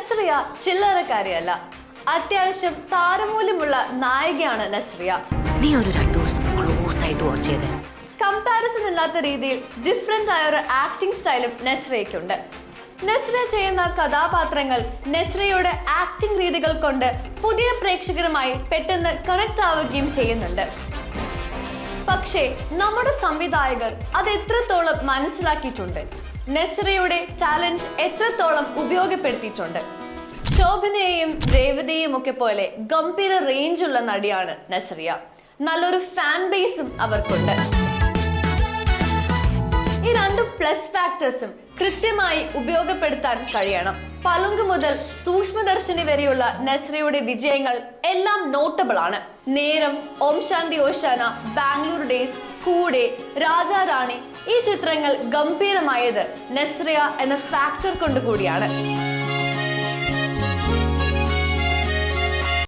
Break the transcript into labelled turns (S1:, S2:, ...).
S1: നസ്രിയ ചില്ലറക്കാരിയല്ല, അത്യാവശ്യം താരമൂല്യമുള്ള നായികയാണ് നസ്രിയ.
S2: നീ ഒരു 2 ദിവസം ക്ലോസ് ആയിട്ട് വാച്ച് ചെയ്തേ.
S1: കമ്പാരിസൺ ഇല്ലാത്ത രീതിയിൽ ഡിഫറെന്റ് ആയ ഒരു ആക്ടിംഗ് സ്റ്റൈലും നസ്രിയയ്ക്കുണ്ട്. നസ്രിയ ചെയ്യുന്ന കഥാപാത്രങ്ങൾ നസ്രിയയുടെ ആക്ടിംഗ് രീതികൾ കൊണ്ട് പുതിയ പ്രേക്ഷകരുമായി പെട്ടെന്ന് കണക്ട് ആവുകയും ചെയ്യുന്നുണ്ട്. പക്ഷേ നമ്മുടെ സംവിധായകർ അത് എത്രത്തോളം മനസ്സിലാക്കിയിട്ടുണ്ട്, നസ്രിയയുടെ ടാലന്റ് എത്രത്തോളം ഉപയോഗപ്പെടുത്തിയിട്ടുണ്ട്. ശോഭനയെയും രേവതിയെയും ഒക്കെ പോലെ ഗംഭീര റേഞ്ചുള്ള നടിയാണ് നസ്രിയ. നല്ലൊരു ഫാൻ ബേസും അവർക്കുണ്ട്. ഈ 2 പ്ലസ് ഫാക്ടേഴ്സും കൃത്യമായി ഉപയോഗപ്പെടുത്താൻ കഴിയണം. പളുങ്ക് മുതൽ സൂക്ഷ്മദർശിനി വരെയുള്ള നസ്രിയയുടെ വിജയങ്ങൾ എല്ലാം നോട്ടബിൾ ആണ്. നേരം, ഓം ശാന്തി ഓശാന, ബാംഗ്ലൂർ ഡേയ്സ്, കൂടെ, രാജാ റാണി, ഈ ചിത്രങ്ങൾ ഗംഭീരമായത് നസ്രിയ എന്ന ഫാക്ടർ കൊണ്ടുകൂടിയാണ്.